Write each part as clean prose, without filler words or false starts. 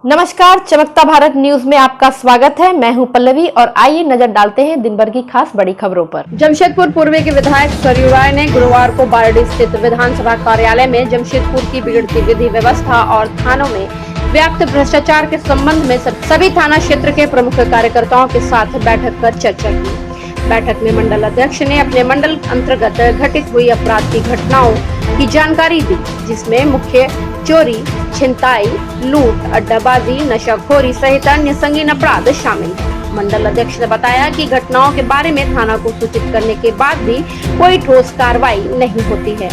नमस्कार, चमकता भारत न्यूज में आपका स्वागत है। मैं हूं पल्लवी और आइए नजर डालते हैं दिन भर की खास बड़ी खबरों पर। जमशेदपुर पूर्वी के विधायक सरयू राय ने गुरुवार को बारडीह स्थित विधानसभा कार्यालय में जमशेदपुर की बिगड़ती विधि व्यवस्था और थानों में व्याप्त भ्रष्टाचार के संबंध में सभी थाना क्षेत्र के प्रमुख कार्यकर्ताओं के साथ बैठक कर चर्चा की। बैठक में मंडल अध्यक्ष ने अपने मंडल अंतर्गत घटित हुई अपराध की घटनाओं की जानकारी दी, जिसमें मुख्य चोरी, छिनताई, लूट, अड्डाबाजी, नशाखोरी सहित अन्य संगीन अपराध शामिल हैं। मंडल अध्यक्ष ने बताया कि घटनाओं के बारे में थाना को सूचित करने के बाद भी कोई ठोस कार्रवाई नहीं होती है,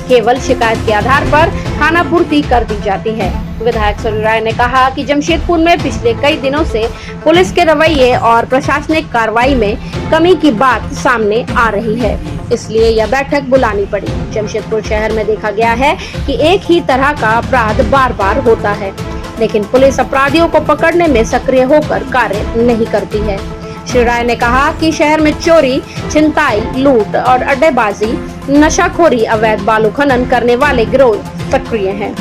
केवल शिकायत के आधार पर थाना पूर्ति कर दी जाती है। विधायक सरयू राय ने कहा कि जमशेदपुर में पिछले कई दिनों से पुलिस के रवैये और प्रशासनिक कार्रवाई में कमी की बात सामने आ रही है, इसलिए यह बैठक बुलानी पड़ी। जमशेदपुर शहर में देखा गया है कि एक ही तरह का अपराध बार बार होता है, लेकिन पुलिस अपराधियों को पकड़ने में सक्रिय होकर कार्य नहीं करती है। श्री राय ने कहा कि शहर में चोरी, छिनताई, लूट और अड्डेबाजी, नशाखोरी, अवैध बालू खनन करने वाले गिरोह सक्रिय हैं।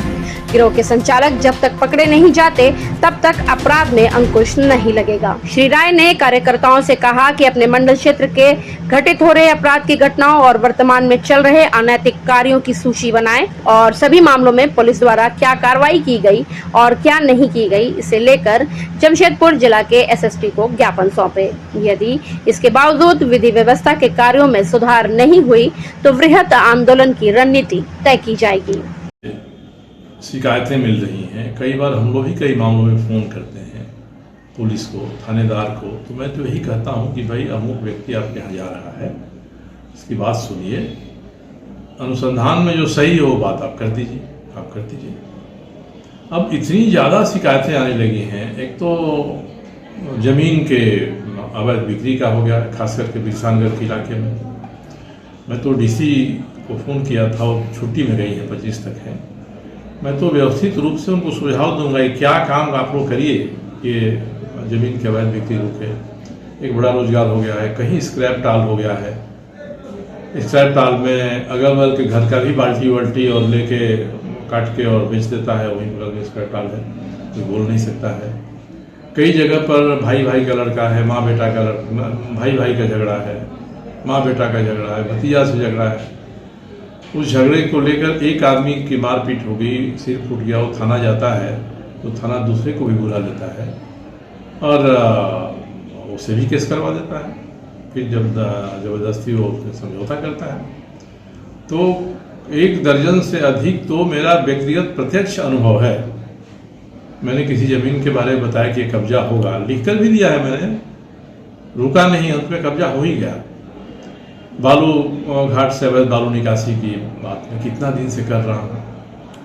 गिरोह के संचालक जब तक पकड़े नहीं जाते तब तक अपराध में अंकुश नहीं लगेगा। श्री राय ने कार्यकर्ताओं से कहा कि अपने मंडल क्षेत्र के घटित हो रहे अपराध की घटनाओं और वर्तमान में चल रहे अनैतिक कार्यों की सूची बनाएं और सभी मामलों में पुलिस द्वारा क्या कार्रवाई की गई और क्या नहीं की गई, इसे लेकर जमशेदपुर जिला के एसएसपी को ज्ञापन सौंपे। यदि इसके बावजूद विधि व्यवस्था के कार्यों में सुधार नहीं हुई तो वृहत आंदोलन की रणनीति तय की जाएगी। शिकायतें मिल रही हैं। कई बार हम लोग भी कई मामलों में फ़ोन करते हैं पुलिस को, थानेदार को, तो मैं तो यही कहता हूं कि भाई अमुक व्यक्ति आपके यहाँ जा रहा है, इसकी बात सुनिए, अनुसंधान में जो सही हो वो बात आप कर दीजिए, आप कर दीजिए। अब इतनी ज़्यादा शिकायतें आने लगी हैं। एक तो ज़मीन के अवैध बिक्री का हो गया, खास करके बिरसानगढ़ के इलाके में। मैं तो डीसी को फ़ोन किया था, वो छुट्टी में गई है, 25 तक है। मैं तो व्यवस्थित रूप से उनको सुझाव दूंगा कि क्या काम आप लोग करिए कि ज़मीन के अवैध बिक्री रुके। एक बड़ा रोजगार हो गया है, कहीं स्क्रैप टाल हो गया है। स्क्रैप टाल में अगल बगल के घर का भी बाल्टी वाल्टी और लेके काट के और बेच देता है, वहीं बगल में स्क्रैप टाल है, कोई बोल नहीं सकता है। कई जगह पर भाई भाई का लड़का है, माँ बेटा का भाई भाई का झगड़ा है, माँ बेटा का झगड़ा है, भतीजा से झगड़ा है। उस झगड़े को लेकर एक आदमी की मारपीट हो गई, सिर फूट गया, वो थाना जाता है तो थाना दूसरे को भी बुला लेता है और उसे भी केस करवा देता है। फिर जब ज़बरदस्ती वो समझौता करता है। तो 1 दर्जन से अधिक तो मेरा व्यक्तिगत प्रत्यक्ष अनुभव है। मैंने किसी ज़मीन के बारे में बताया कि कब्जा होगा, लिखकर भी दिया है मैंने, रुका नहीं, अंत में कब्जा हो ही गया। बालू घाट से अवैध बालू निकासी की बात मैं कितना दिन से कर रहा हूँ।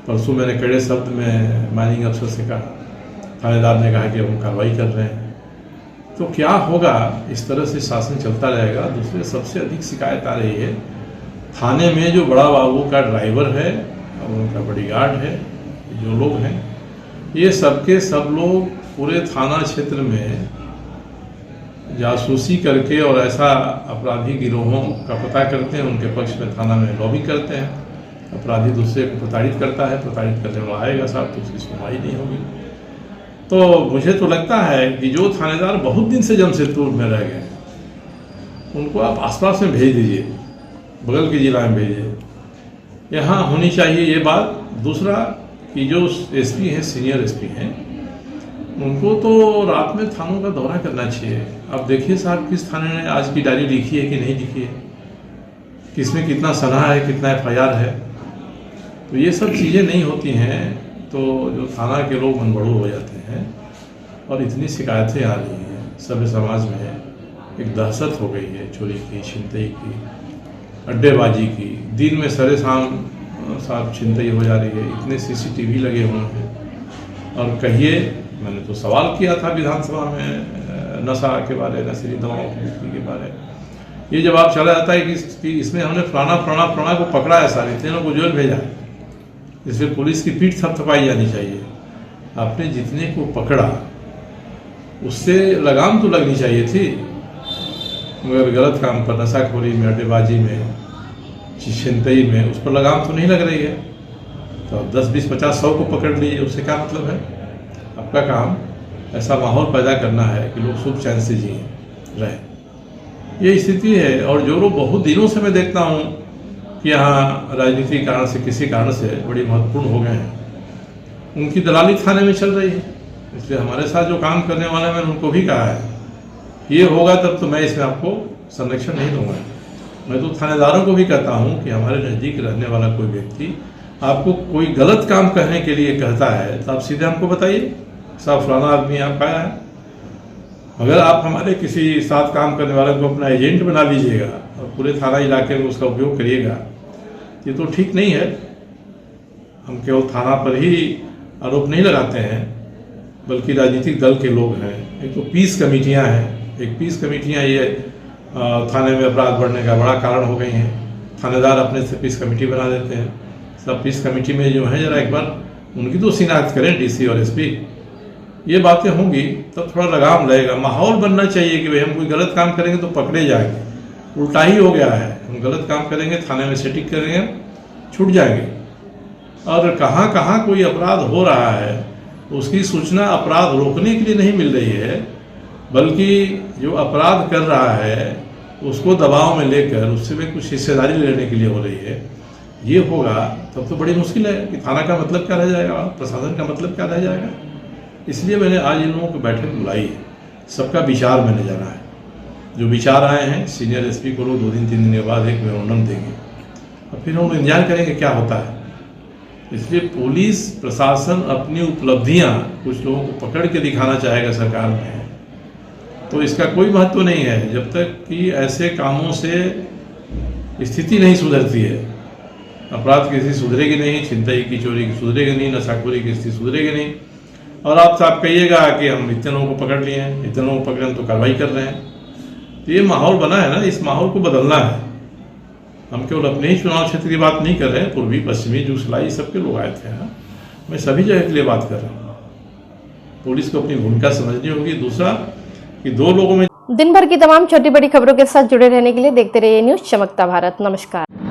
परसों मैंने कड़े शब्द में माइनिंग अफसर से कहा, थानेदार ने कहा कि हम कार्रवाई कर रहे हैं। तो क्या होगा, इस तरह से शासन चलता रहेगा। दूसरे सबसे अधिक शिकायत आ रही है थाने में जो बड़ा बाबू का ड्राइवर है और उनका बॉडीगार्ड है, जो लोग हैं, ये सबके सब लोग पूरे थाना क्षेत्र में जासूसी करके और ऐसा अपराधी गिरोहों का पता करते हैं, उनके पक्ष में थाना में लॉबी करते हैं। अपराधी दूसरे को प्रताड़ित करता है, प्रताड़ित करने वाला आएगा साहब तो उसकी सुनवाई नहीं होगी। तो मुझे तो लगता है कि जो थानेदार बहुत दिन से जमशेदपुर में रह गए उनको आप आसपास में भेज दीजिए, बगल के जिला में भेजिए, यहाँ होनी चाहिए ये बात। दूसरा कि जो एसपी हैं, सीनियर एसपी हैं, उनको तो रात में थानों का दौरा करना चाहिए। अब देखिए साहब किस थाने ने आज की डायरी लिखी है कि नहीं लिखी है, किसमें कितना सना है, कितना एफआईआर है। तो ये सब चीज़ें नहीं होती हैं तो जो थाना के लोग मनबड़ू हो जाते हैं और इतनी शिकायतें आ रही हैं। सभ्य समाज में एक दहशत हो गई है चोरी की, छिनतई की, अड्डेबाजी की। दिन में सरे शाम साहब छिनतई हो जा रही है, इतने सीसीटीवी लगे हुए हैं। और कहिए, मैंने तो सवाल किया था विधानसभा में नशा के बारे, नशीली दवाओं की बिक्री के बारे। ये जवाब चला जाता है कि इसमें हमने फलाना को पकड़ा है, सारे तीनों को जेल भेजा है। इसलिए पुलिस की पीठ थपथपाई जानी चाहिए। आपने जितने को पकड़ा उससे लगाम तो लगनी चाहिए थी, मगर गलत काम पर, नशाखोरी में, अड्डेबाजी में, छिनतई में, उस पर लगाम तो नहीं लग रही है। तो 10, 20, 50, 100 को पकड़ लीजिए, उससे क्या मतलब है। आपका काम ऐसा माहौल पैदा करना है कि लोग सुख चैन से जिए रहें। ये स्थिति है। और जो लोग बहुत दिनों से मैं देखता हूँ कि यहाँ राजनीतिक कारण से किसी कारण से बड़ी महत्वपूर्ण हो गए हैं, उनकी दलाली थाने में चल रही है। इसलिए हमारे साथ जो काम करने वाले मैंने उनको भी कहा है ये होगा तब तो मैं इसमें आपको संरक्षण नहीं दूंगा। मैं तो थानेदारों को भी कहता हूँ कि हमारे नज़दीक रहने वाला कोई व्यक्ति आपको कोई गलत काम करने के लिए कहता है तो आप सीधे हमको बताइए, साहब फलाना आदमी आपका आया है। अगर आप हमारे किसी साथ काम करने वाले को अपना एजेंट बना लीजिएगा और पूरे थाना इलाके में उसका उपयोग करिएगा, ये तो ठीक नहीं है। हम केवल थाना पर ही आरोप नहीं लगाते हैं, बल्कि राजनीतिक दल के लोग हैं। एक तो पीस कमेटियां हैं, एक पीस कमेटियां ये थाने में अपराध बढ़ने का बड़ा कारण हो गई हैं। थानेदार अपने से पीस कमेटी बना देते हैं। सब पीस कमेटी में जो है जरा एक बार उनकी तो शिनाख्त करें डीसी और एसपी। ये बातें होंगी तब थोड़ा लगाम लगेगा। माहौल बनना चाहिए कि भाई हम कोई गलत काम करेंगे तो पकड़े जाएंगे। उल्टा ही हो गया है, हम गलत काम करेंगे थाने में सेटिंग करेंगे छूट जाएंगे। और कहाँ कहाँ कोई अपराध हो रहा है उसकी सूचना अपराध रोकने के लिए नहीं मिल रही है, बल्कि जो अपराध कर रहा है उसको दबाव में लेकर उससे भी कुछ हिस्सेदारी लेने के लिए हो रही है। ये होगा तब तो बड़ी मुश्किल है कि थाना का मतलब क्या रह जाएगा, प्रशासन का मतलब क्या रह जाएगा। इसलिए मैंने आज इन लोगों को बैठक बुलाई है, सबका विचार मैंने जाना है। जो विचार आए हैं सीनियर एसपी को लोग 2-3 दिन के बाद एक मेमोरेंडम देंगे और फिर हम इंतजार करेंगे क्या होता है। इसलिए पुलिस प्रशासन अपनी उपलब्धियां कुछ लोगों को पकड़ के दिखाना चाहेगा सरकार में, तो इसका कोई महत्व नहीं है जब तक कि ऐसे कामों से स्थिति नहीं सुधरती है। अपराध की स्थिति सुधरेगी नहीं, छिनतई की चोरी की सुधरेगी नहीं, नशाखोरी की स्थिति सुधरेगी नहीं। और आप साहब कहिएगा कि हम इतने लोगों को पकड़ लिए हैं, इतने लोगों को पकड़े हम तो कार्रवाई कर रहे हैं। तो ये माहौल बना है ना, इस माहौल को बदलना है। हम केवल अपने ही चुनाव क्षेत्र की बात नहीं कर रहे हैं, पूर्वी पश्चिमी जूसलाई सबके लोग आए थे। हाँ, मैं सभी जगह के लिए बात कर रहा हूँ। पुलिस को अपनी भूमिका समझनी होगी। दूसरा कि 2 लोगों में दिन भर की तमाम छोटी बड़ी खबरों के साथ जुड़े रहने के लिए देखते रहिए न्यूज चमकता भारत। नमस्कार।